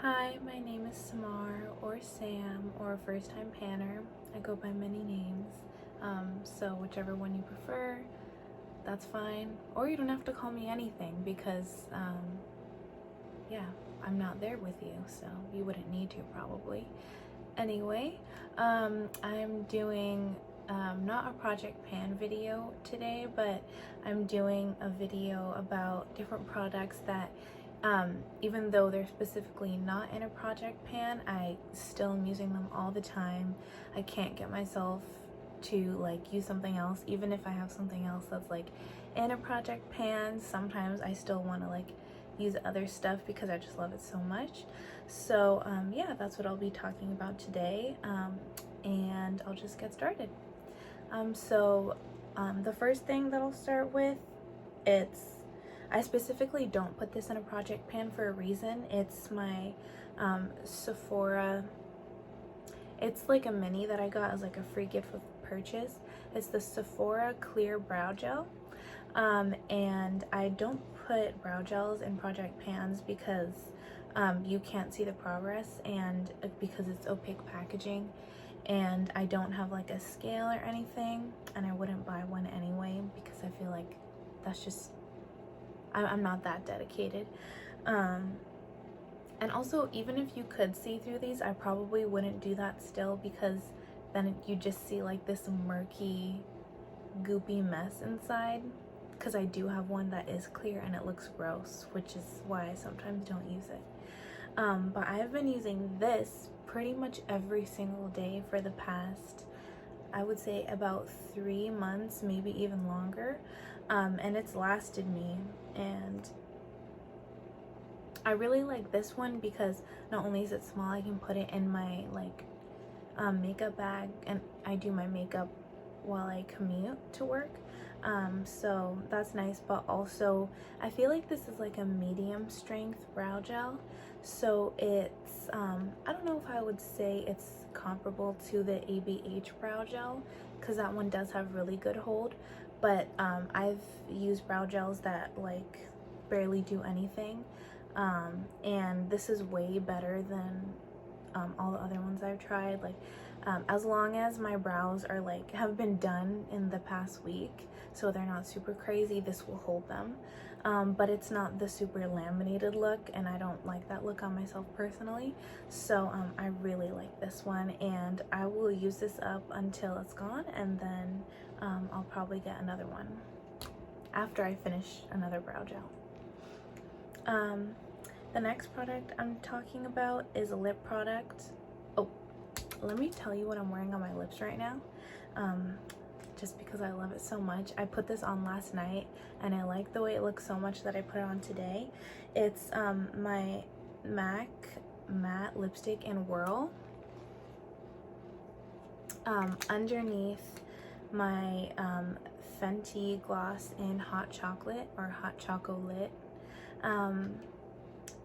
Hi, my name is Samar or Sam or First Time Panner. I go by many names, so whichever one you prefer, that's fine. Or you don't have to call me anything because, yeah, I'm not there with you, so you wouldn't need to probably. Anyway, I'm doing not a Project Pan video today, but I'm doing a video about different products that even though they're specifically not in a Project Pan, I still am using them all the time. I can't get myself to like use something else, even if I have something else that's like in a Project Pan. Sometimes I still want to like use other stuff because I just love it so much. So yeah, that's what I'll be talking about today, and I'll just get started. The first thing that I'll start with, I specifically don't put this in a Project Pan for a reason. It's my Sephora, it's like a mini that I got as like a free gift with purchase. It's the Sephora Clear Brow Gel. And I don't put brow gels in Project Pans because you can't see the progress, and because it's opaque packaging, and I don't have like a scale or anything, and I wouldn't buy one anyway because I feel like that's just, I'm not that dedicated. And also, even if you could see through these, I probably wouldn't do that still, because then you just see like this murky, goopy mess inside. Because I do have one that is clear and it looks gross, which is why I sometimes don't use it. But I've been using this pretty much every single day for the past, I would say, about 3 months, maybe even longer. And it's lasted me, and I really like this one because not only is it small, I can put it in my like makeup bag, and I do my makeup while I commute to work. So that's nice, but also I feel like this is like a medium strength brow gel, so it's I don't know if I would say it's comparable to the ABH brow gel, because that one does have really good hold, but I've used brow gels that like barely do anything, and this is way better than all the other ones I've tried. Like as long as my brows are like have been done in the past week, so they're not super crazy, this will hold them. But it's not the super laminated look, and I don't like that look on myself personally. So I really like this one, and I will use this up until it's gone, and then I'll probably get another one after I finish another brow gel. The next product I'm talking about is a lip product. Oh, let me tell you what I'm wearing on my lips right now, just because I love it so much. I put this on last night and I like the way it looks so much that I put it on today. It's my MAC matte lipstick in Whirl. Underneath my Fenty gloss in Hot Chocolate, or Hot Chocolit.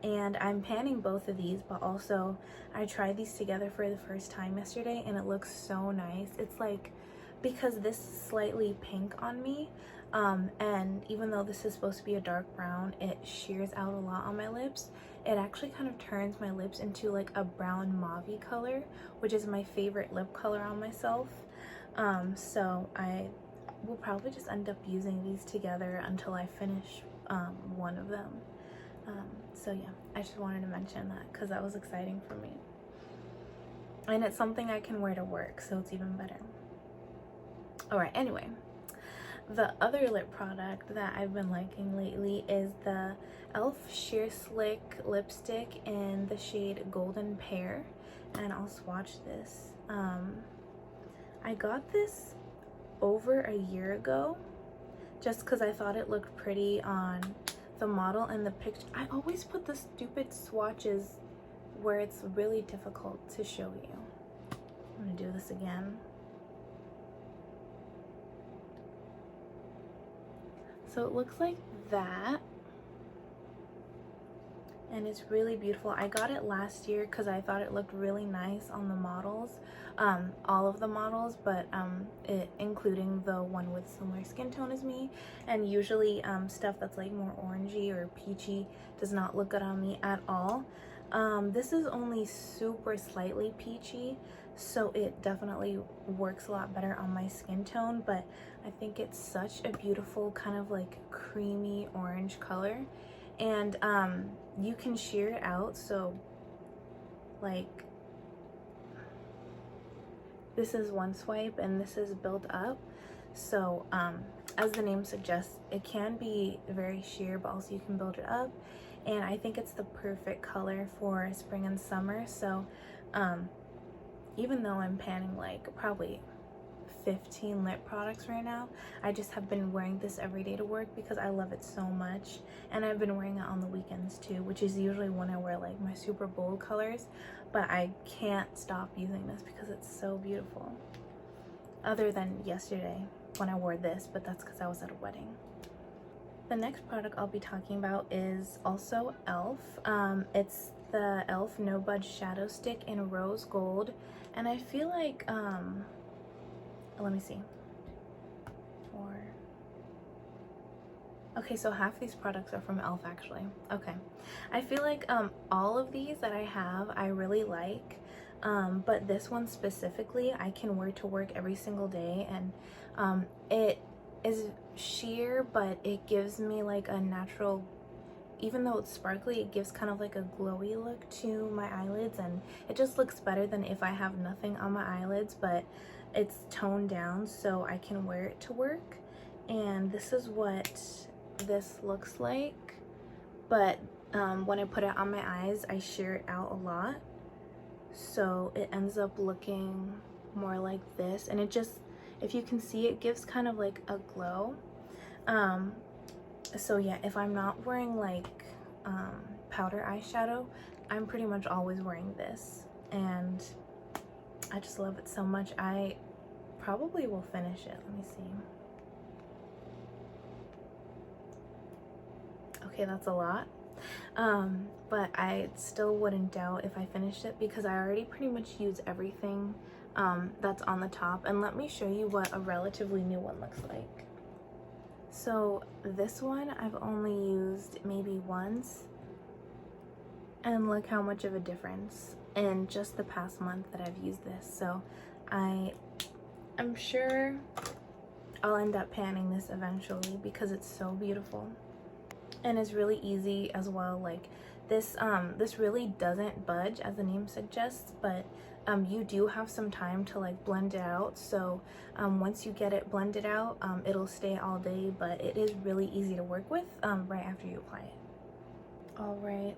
And I'm panning both of these, but also I tried these together for the first time yesterday, and it looks so nice. It's like, because this is slightly pink on me, and even though this is supposed to be a dark brown, it shears out a lot on my lips. It actually kind of turns my lips into like a brown mauve color, which is my favorite lip color on myself. So I will probably just end up using these together until I finish one of them. So yeah, I just wanted to mention that because that was exciting for me, and it's something I can wear to work, so it's even better. All right, anyway, the other lip product that I've been liking lately is the e.l.f. Sheer Slick lipstick in the shade Golden Pear, and I'll swatch this. I got this over a year ago just because I thought it looked pretty on the model and the picture. I always put the stupid swatches where it's really difficult to show you. I'm gonna do this again. So it looks like that, and it's really beautiful. I got it last year because I thought it looked really nice on the models, all of the models, but including the one with similar skin tone as me. And usually stuff that's like more orangey or peachy does not look good on me at all. This is only super slightly peachy, so it definitely works a lot better on my skin tone, but I think it's such a beautiful kind of like creamy orange color. And you can sheer it out, so like this is one swipe and this is built up. So as the name suggests, it can be very sheer, but also you can build it up. And I think it's the perfect color for spring and summer. So even though I'm panning like probably 15 lip products right now, I just have been wearing this every day to work because I love it so much. And I've been wearing it on the weekends too, which is usually when I wear like my super bold colors, but I can't stop using this because it's so beautiful. Other than yesterday when I wore this, but that's because I was at a wedding. The next product I'll be talking about is also e.l.f. It's the e.l.f. No Budge Shadow Stick in Rose Gold, and I feel like let me see. Okay, so half these products are from e.l.f. actually. Okay, I feel like all of these that I have I really like, but this one specifically I can wear to work every single day, and it is sheer, but it gives me like a natural, even though it's sparkly, it gives kind of like a glowy look to my eyelids, and it just looks better than if I have nothing on my eyelids, but it's toned down so I can wear it to work. And this is what this looks like, but when I put it on my eyes I sheer it out a lot, so it ends up looking more like this, and it just, if you can see, it gives kind of like a glow. So yeah, if I'm not wearing like powder eyeshadow, I'm pretty much always wearing this, and I just love it so much. I probably will finish it. Let me see. Okay, that's a lot, but I still wouldn't doubt if I finished it because I already pretty much use everything that's on the top. And let me show you what a relatively new one looks like. So this one I've only used maybe once, and look how much of a difference in just the past month that I've used this. So I'm sure I'll end up panning this eventually because it's so beautiful. And it's really easy as well. Like this really doesn't budge as the name suggests, but you do have some time to like blend it out. So once you get it blended out, it'll stay all day, but it is really easy to work with right after you apply it. All right,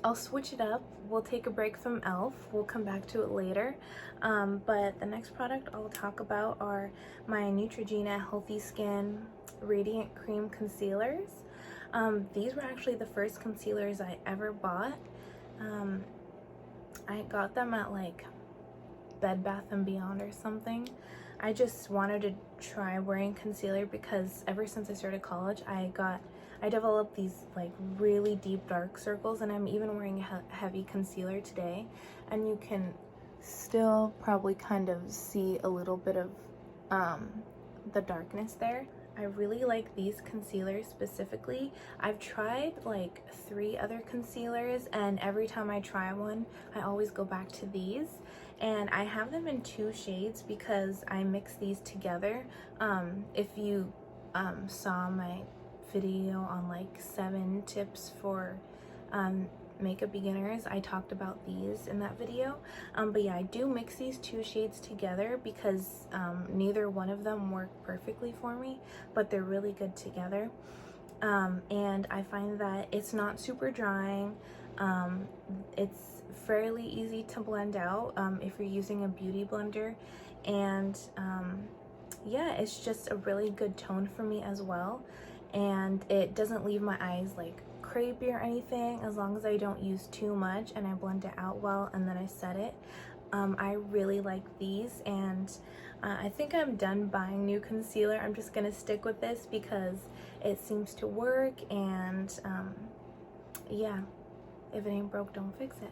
I'll switch it up. We'll take a break from e.l.f. We'll come back to it later. But the next product I'll talk about are my Neutrogena Healthy Skin Radiant Cream Concealers. These were actually the first concealers I ever bought. I got them at like Bed Bath & Beyond or something. I just wanted to try wearing concealer because ever since I started college, I developed these like really deep dark circles, and I'm even wearing a heavy concealer today, and you can still probably kind of see a little bit of the darkness there. I really like these concealers specifically. I've tried like 3 other concealers, and every time I try one, I always go back to these. And I have them in 2 shades because I mix these together. If you saw my video on like 7 tips for makeup beginners, I talked about these in that video. But yeah, I do mix these 2 shades together because neither one of them work perfectly for me, but they're really good together. And I find that it's not super drying. It's fairly easy to blend out if you're using a beauty blender, and yeah, it's just a really good tone for me as well, and it doesn't leave my eyes like crepey or anything as long as I don't use too much and I blend it out well and then I set it. I really like these, and I think I'm done buying new concealer. I'm just gonna stick with this because it seems to work, and yeah, if it ain't broke, don't fix it.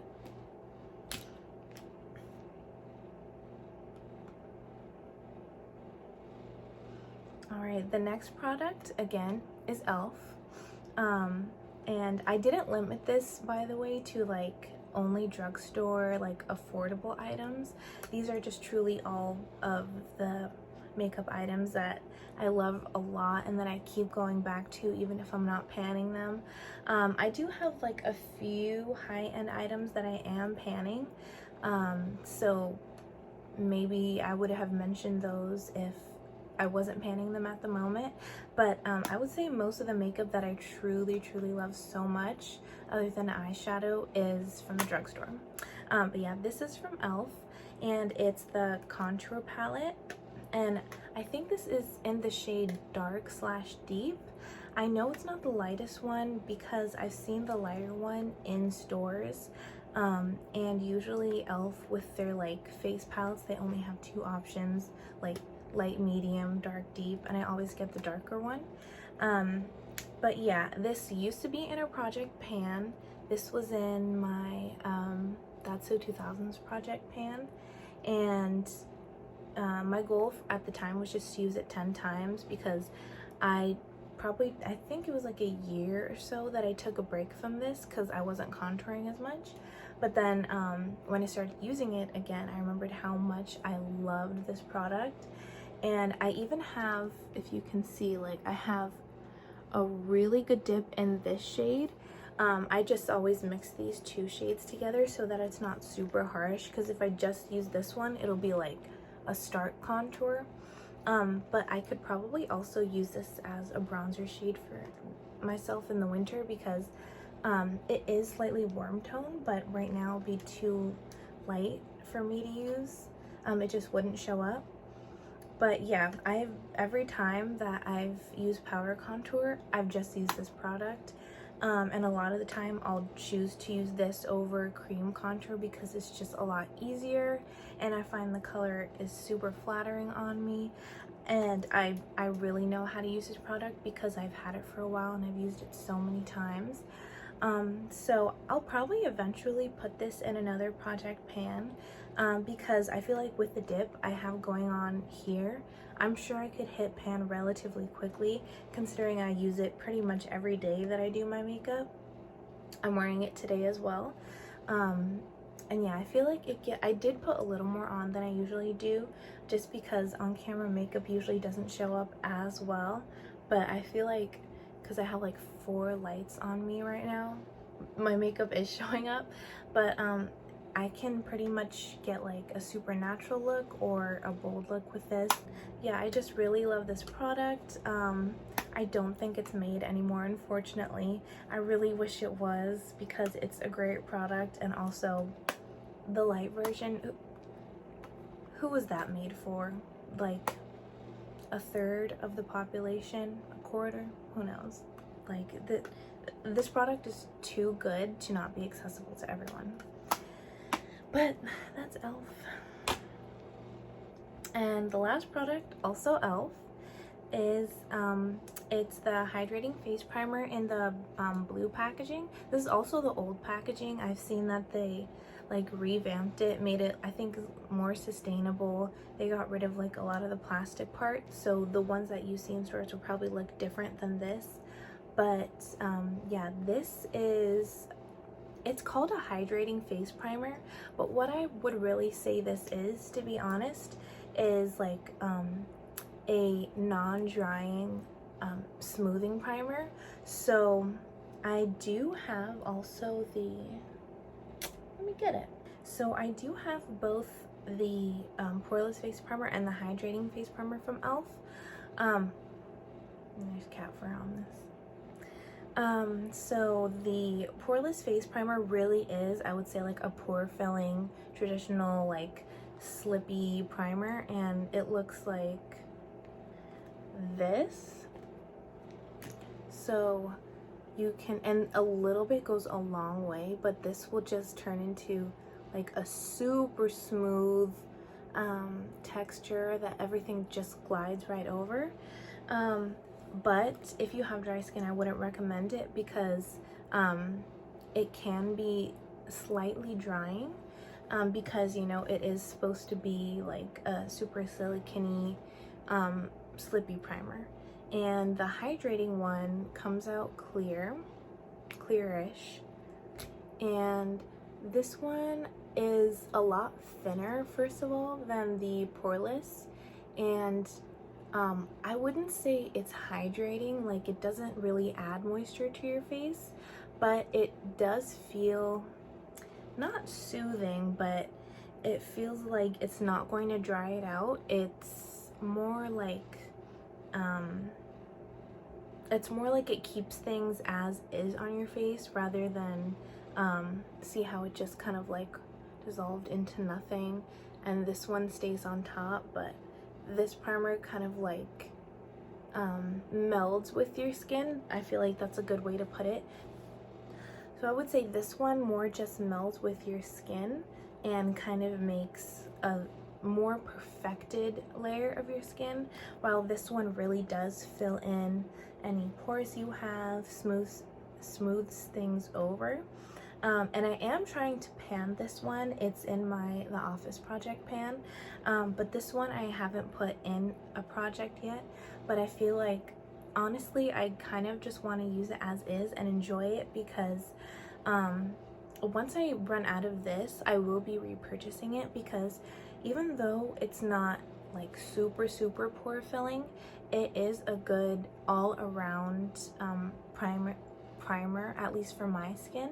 Alright, the next product again is e.l.f. And I didn't limit this, by the way, to like only drugstore like affordable items. These are just truly all of the makeup items that I love a lot and that I keep going back to even if I'm not panning them. I do have like a few high-end items that I am panning, so maybe I would have mentioned those if I wasn't panning them at the moment. But I would say most of the makeup that I truly love so much, other than eyeshadow, is from the drugstore. But yeah, this is from e.l.f. and it's the contour palette, and I think this is in the shade dark/deep. I know it's not the lightest one because I've seen the lighter one in stores, and usually e.l.f. with their like face palettes, they only have two options, like light, medium, dark, deep, and I always get the darker one. But yeah, this used to be in a project pan. This was in my That's So 2000s project pan, and my goal at the time was just to use it 10 times because I think it was like a year or so that I took a break from this because I wasn't contouring as much. But then when I started using it again, I remembered how much I loved this product. And I even have, if you can see, like I have a really good dip in this shade. I just always mix these two shades together so that it's not super harsh, because if I just use this one, it'll be like a stark contour. But I could probably also use this as a bronzer shade for myself in the winter because it is slightly warm tone, but right now it'd be too light for me to use. It just wouldn't show up. But yeah, every time that I've used powder contour, I've just used this product. And a lot of the time I'll choose to use this over cream contour because it's just a lot easier, and I find the color is super flattering on me. And I really know how to use this product because I've had it for a while and I've used it so many times. So I'll probably eventually put this in another project pan, because I feel like with the dip I have going on here, I'm sure I could hit pan relatively quickly considering I use it pretty much every day that I do my makeup. I'm wearing it today as well. And yeah, I feel like I did put a little more on than I usually do just because on camera makeup usually doesn't show up as well. But I feel like because I have like 4 lights on me right now, my makeup is showing up. But I can pretty much get like a super natural look or a bold look with this. Yeah, I just really love this product. I don't think it's made anymore, unfortunately. I really wish it was because it's a great product, and also the light version, who was that made for? Like a third of the population, a quarter, who knows? Like this product is too good to not be accessible to everyone. But that's e.l.f. And the last product, also e.l.f., is it's the Hydrating Face Primer in the blue packaging. This is also the old packaging. I've seen that they like revamped it, made it, I think, more sustainable. They got rid of like a lot of the plastic parts, so the ones that you see in stores will probably look different than this. But yeah, this is, it's called a hydrating face primer, but what I would really say this is, to be honest, is like a non-drying smoothing primer. So I do have also the, let me get it. So I do have both the Poreless face primer and the hydrating face primer from e.l.f. There's cat fur on this. So the Poreless face primer really is, I would say, like a pore filling traditional like slippy primer, and it looks like this. So you can, and a little bit goes a long way, but this will just turn into like a super smooth texture that everything just glides right over. But if you have dry skin, I wouldn't recommend it because it can be slightly drying, because, you know, it is supposed to be like a super silicone slippy primer, and the hydrating one comes out clearish, and This one is a lot thinner, first of all, than the Poreless, and I wouldn't say it's hydrating, like it doesn't really add moisture to your face, but it does feel not soothing, but it feels like it's not going to dry it out. It's more like it keeps things as is on your face rather than see how it just kind of like dissolved into nothing, and this one stays on top, but this primer kind of like melds with your skin. I feel like that's a good way to put it. So I would say this one more just melds with your skin and kind of makes a more perfected layer of your skin, while this one really does fill in any pores you have, smooths things over. And I am trying to pan this one. It's in the office project pan, but this one I haven't put in a project yet, but I feel like honestly I kind of just want to use it as is and enjoy it, because once I run out of this I will be repurchasing it, because even though it's not like super pore filling, it is a good all around primer, at least for my skin,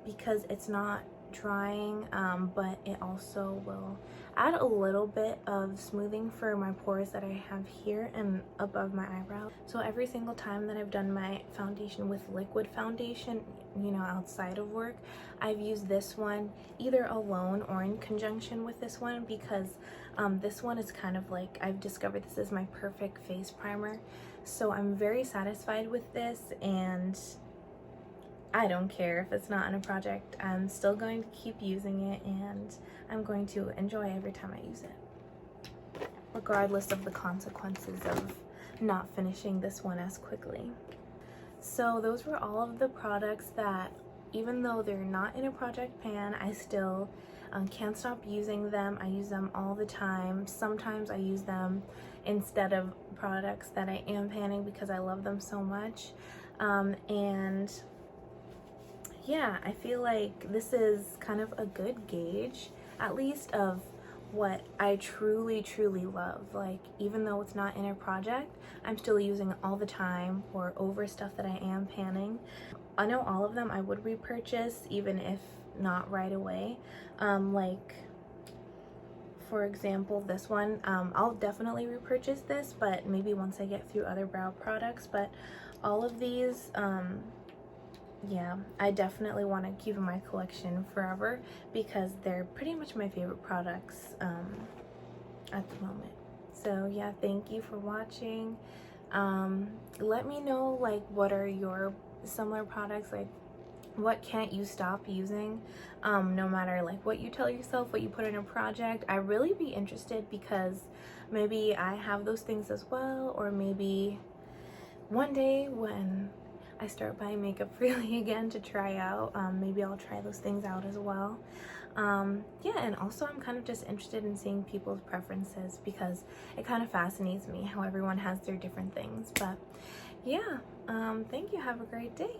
because it's not drying, but it also will add a little bit of smoothing for my pores that I have here and above my eyebrow. So every single time that I've done my foundation with liquid foundation, you know, outside of work, I've used this one either alone or in conjunction with this one, because this one is kind of like, I've discovered this is my perfect face primer. So I'm very satisfied with this, and I don't care if it's not in a project. I'm still going to keep using it, and I'm going to enjoy every time I use it, regardless of the consequences of not finishing this one as quickly. So those were all of the products that, even though they're not in a project pan, I still can't stop using them. I use them all the time. Sometimes I use them instead of products that I am panning because I love them so much. And yeah, I feel like this is kind of a good gauge, at least, of what I truly love. Like, even though it's not in a project, I'm still using it all the time or over stuff that I am panning. I know all of them I would repurchase, even if not right away. Like, for example, this one, I'll definitely repurchase this, but maybe once I get through other brow products. But all of these, yeah, I definitely want to keep in my collection forever, because they're pretty much my favorite products at the moment. So yeah, thank you for watching. Let me know, like, what are your similar products, like what can't you stop using, no matter like what you tell yourself, what you put in a project. I really be interested, because maybe I have those things as well, or maybe one day when I start buying makeup freely again to try out, maybe I'll try those things out as well. Yeah, and also I'm kind of just interested in seeing people's preferences, because it kind of fascinates me how everyone has their different things. But yeah, thank you, have a great day.